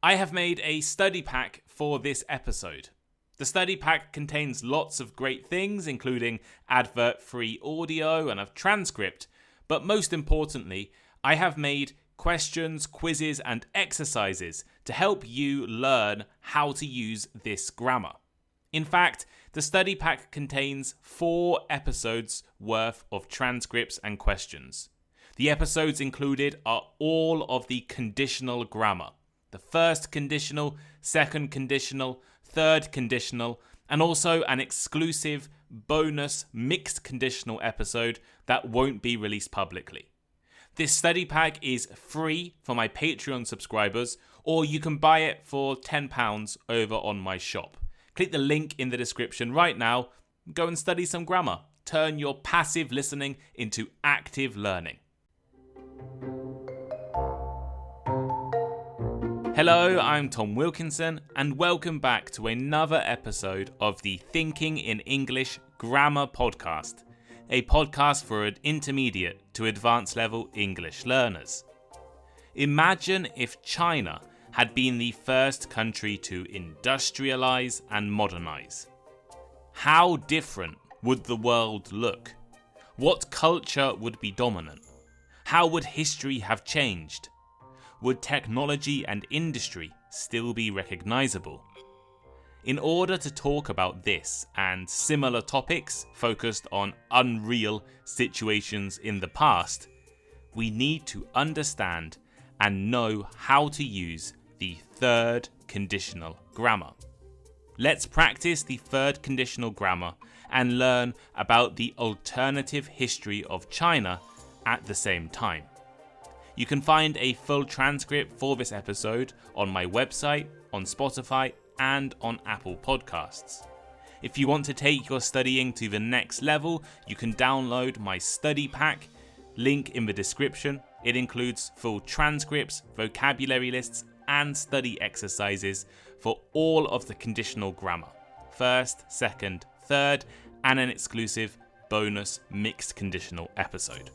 I have made a study pack for this episode. The study pack contains lots of great things, including advert-free audio and a transcript, but most importantly, I have made questions, quizzes, and exercises to help you learn how to use this grammar. In fact, the study pack contains 4 episodes worth of transcripts and questions. The episodes included are all of the conditional grammar. The first conditional, second conditional, third conditional, and also an exclusive bonus mixed conditional episode that won't be released publicly. This study pack is free for my Patreon subscribers, or you can buy it for £10 over on my shop. Click the link in the description right now. Go and study some grammar. Turn your passive listening into active learning. Hello, I'm Tom Wilkinson, and welcome back to another episode of the Thinking in English Grammar Podcast, a podcast for intermediate to advanced level English learners. Imagine if China had been the first country to industrialise and modernise. How different would the world look? What culture would be dominant? How would history have changed? Would technology and industry still be recognisable? In order to talk about this and similar topics focused on unreal situations in the past, we need to understand and know how to use the third conditional grammar. Let's practice the third conditional grammar and learn about the alternative history of China at the same time. You can find a full transcript for this episode on my website, on Spotify, and on Apple Podcasts. If you want to take your studying to the next level, you can download my study pack, link in the description. It includes full transcripts, vocabulary lists, and study exercises for all of the conditional grammar. First, second, third, and an exclusive bonus mixed conditional episode.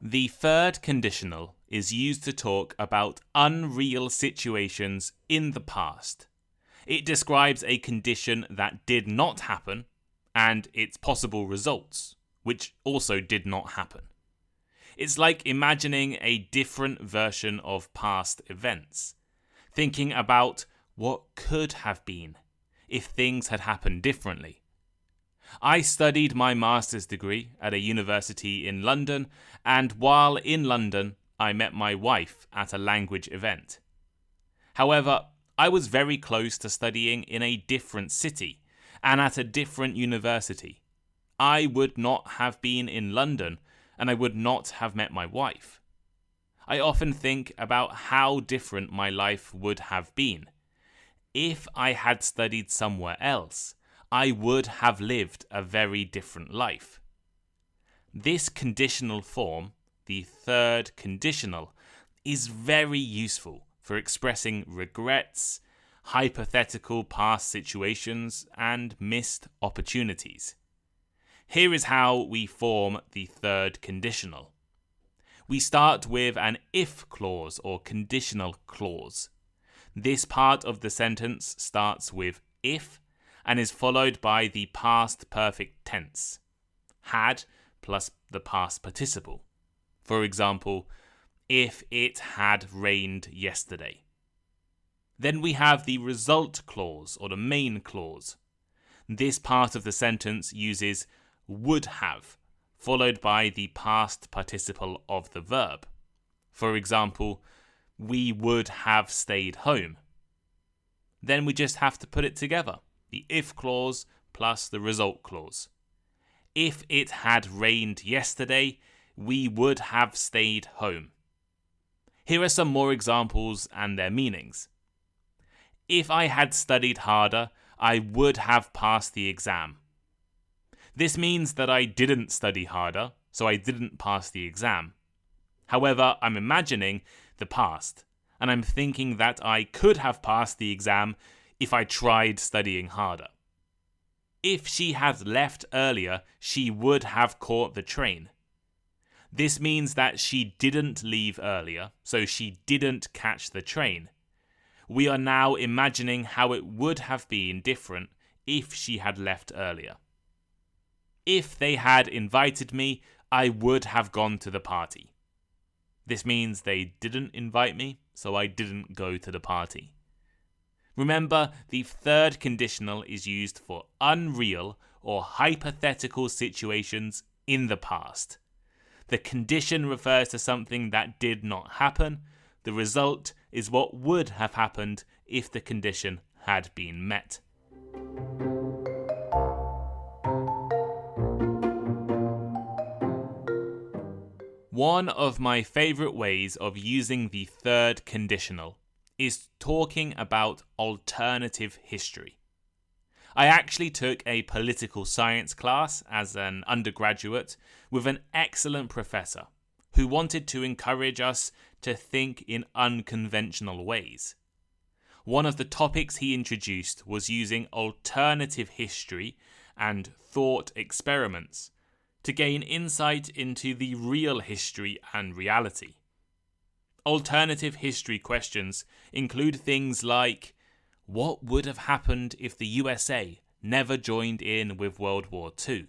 The third conditional is used to talk about unreal situations in the past. It describes a condition that did not happen and its possible results, which also did not happen. It's like imagining a different version of past events, thinking about what could have been if things had happened differently. I studied my master's degree at a university in London, and while in London, I met my wife at a language event. However, I was very close to studying in a different city and at a different university. I would not have been in London, and I would not have met my wife. I often think about how different my life would have been. If I had studied somewhere else, I would have lived a very different life. This conditional form, the third conditional, is very useful for expressing regrets, hypothetical past situations, and missed opportunities. Here is how we form the third conditional. We start with an if clause or conditional clause. This part of the sentence starts with if and is followed by the past perfect tense, had plus the past participle. For example, if it had rained yesterday. Then we have the result clause or the main clause. This part of the sentence uses would have, followed by the past participle of the verb. For example, we would have stayed home. Then we just have to put it together. The if clause plus the result clause. If it had rained yesterday, we would have stayed home. Here are some more examples and their meanings. If I had studied harder, I would have passed the exam. This means that I didn't study harder, so I didn't pass the exam. However, I'm imagining the past, and I'm thinking that I could have passed the exam if I tried studying harder. If she had left earlier, she would have caught the train. This means that she didn't leave earlier, so she didn't catch the train. We are now imagining how it would have been different if she had left earlier. If they had invited me, I would have gone to the party. This means they didn't invite me, so I didn't go to the party. Remember, the third conditional is used for unreal or hypothetical situations in the past. The condition refers to something that did not happen. The result is what would have happened if the condition had been met. One of my favourite ways of using the third conditional is talking about alternative history. I actually took a political science class as an undergraduate with an excellent professor who wanted to encourage us to think in unconventional ways. One of the topics he introduced was using alternative history and thought experiments to gain insight into the real history and reality. Alternative history questions include things like, what would have happened if the USA never joined in with World War II?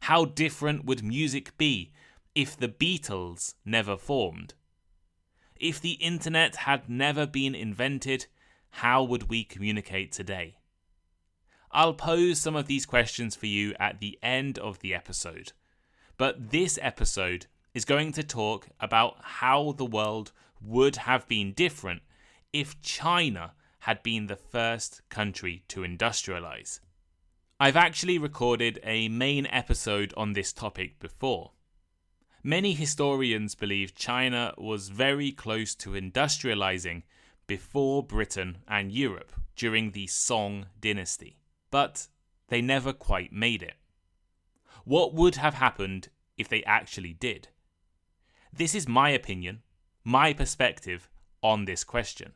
How different would music be if the Beatles never formed? If the internet had never been invented, how would we communicate today? I'll pose some of these questions for you at the end of the episode, but this episode is going to talk about how the world would have been different if China had been the first country to industrialise. I've actually recorded a main episode on this topic before. Many historians believe China was very close to industrialising before Britain and Europe during the Song dynasty, but they never quite made it. What would have happened if they actually did? This is my opinion, my perspective on this question.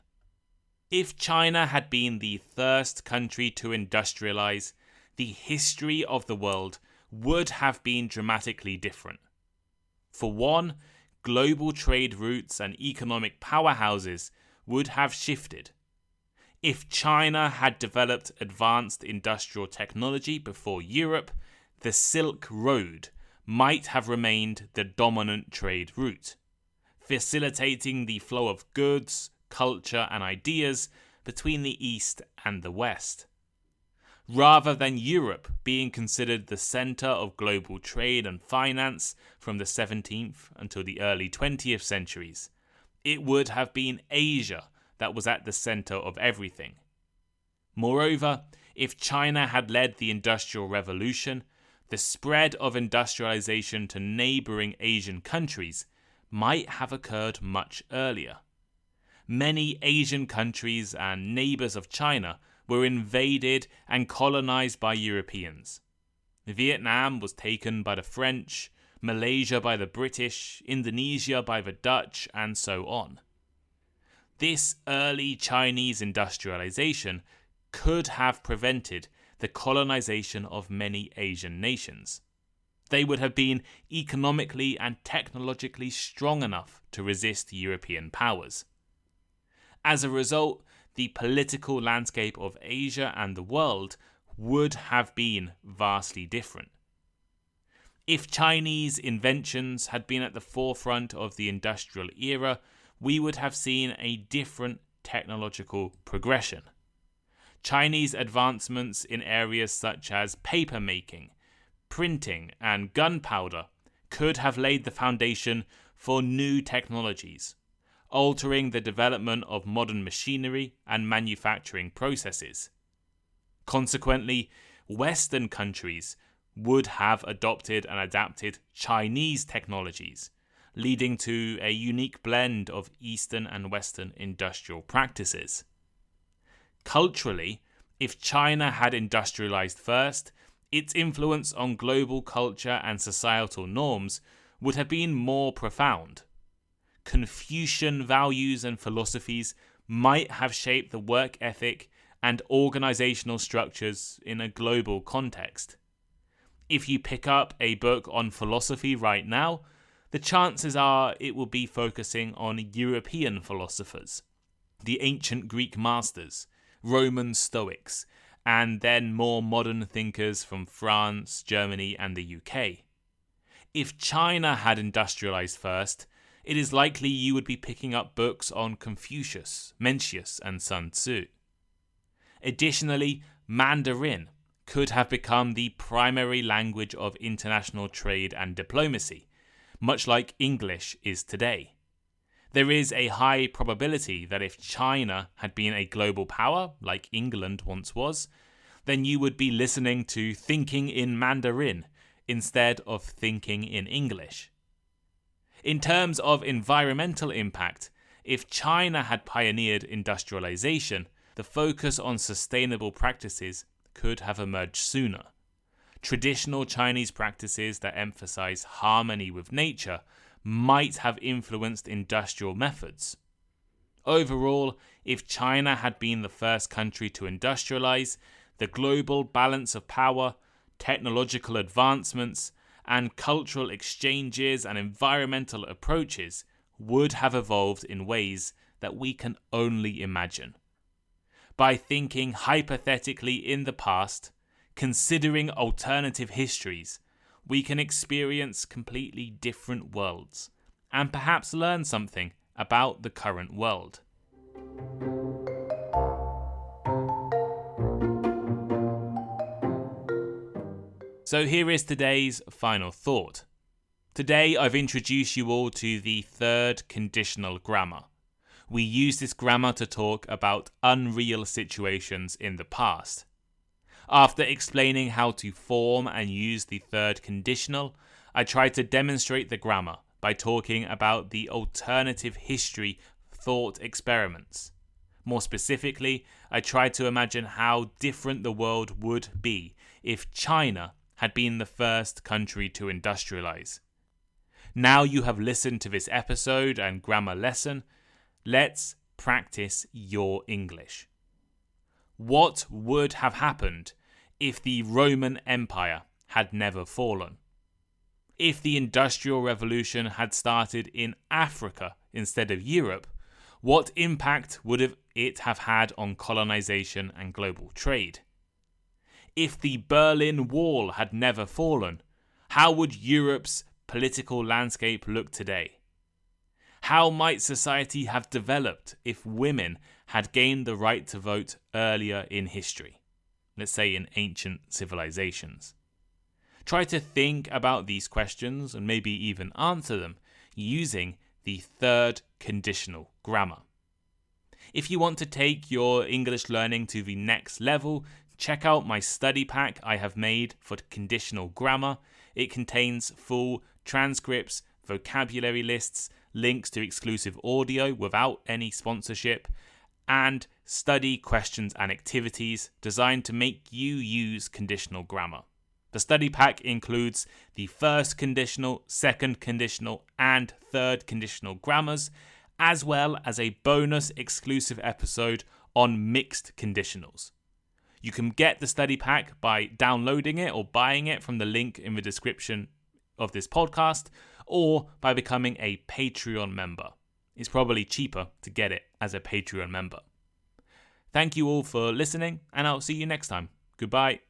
If China had been the first country to industrialise, the history of the world would have been dramatically different. For one, global trade routes and economic powerhouses would have shifted. If China had developed advanced industrial technology before Europe, the Silk Road might have remained the dominant trade route, facilitating the flow of goods, culture and ideas between the East and the West. Rather than Europe being considered the centre of global trade and finance from the 17th until the early 20th centuries, it would have been Asia that was at the centre of everything. Moreover, if China had led the Industrial Revolution, the spread of industrialization to neighbouring Asian countries might have occurred much earlier. Many Asian countries and neighbours of China were invaded and colonized by Europeans. Vietnam was taken by the French, Malaysia by the British, Indonesia by the Dutch, and so on. This early Chinese industrialization could have prevented the colonization of many Asian nations. They would have been economically and technologically strong enough to resist European powers. As a result, the political landscape of Asia and the world would have been vastly different. If Chinese inventions had been at the forefront of the industrial era, we would have seen a different technological progression. Chinese advancements in areas such as paper making, printing, and gunpowder could have laid the foundation for new technologies, altering the development of modern machinery and manufacturing processes. Consequently, Western countries would have adopted and adapted Chinese technologies, leading to a unique blend of Eastern and Western industrial practices. Culturally, if China had industrialized first, its influence on global culture and societal norms would have been more profound. Confucian values and philosophies might have shaped the work ethic and organizational structures in a global context. If you pick up a book on philosophy right now, the chances are it will be focusing on European philosophers, the ancient Greek masters, Roman Stoics, and then more modern thinkers from France, Germany, and the UK. If China had industrialized first, it is likely you would be picking up books on Confucius, Mencius, and Sun Tzu. Additionally, Mandarin could have become the primary language of international trade and diplomacy, much like English is today. There is a high probability that if China had been a global power, like England once was, then you would be listening to thinking in Mandarin instead of thinking in English. In terms of environmental impact, if China had pioneered industrialization, the focus on sustainable practices could have emerged sooner. Traditional Chinese practices that emphasize harmony with nature might have influenced industrial methods. Overall, if China had been the first country to industrialize, the global balance of power, technological advancements, and cultural exchanges and environmental approaches would have evolved in ways that we can only imagine. By thinking hypothetically in the past, considering alternative histories, we can experience completely different worlds and perhaps learn something about the current world. So here is today's final thought. Today I've introduced you all to the third conditional grammar. We use this grammar to talk about unreal situations in the past. After explaining how to form and use the third conditional, I tried to demonstrate the grammar by talking about the alternative history thought experiments. More specifically, I tried to imagine how different the world would be if China had been the first country to industrialize. Now you have listened to this episode and grammar lesson, let's practice your English. What would have happened if the Roman Empire had never fallen? If the Industrial Revolution had started in Africa instead of Europe, what impact would it have had on colonization and global trade? If the Berlin Wall had never fallen, how would Europe's political landscape look today? How might society have developed if women had gained the right to vote earlier in history? Let's say in ancient civilizations. Try to think about these questions and maybe even answer them using the third conditional grammar. If you want to take your English learning to the next level, check out my study pack I have made for conditional grammar. It contains full transcripts, vocabulary lists, links to exclusive audio without any sponsorship, and study questions and activities designed to make you use conditional grammar. The study pack includes the first conditional, second conditional, and third conditional grammars, as well as a bonus exclusive episode on mixed conditionals. You can get the study pack by downloading it or buying it from the link in the description of this podcast, or by becoming a Patreon member. It's probably cheaper to get it as a Patreon member. Thank you all for listening, and I'll see you next time. Goodbye.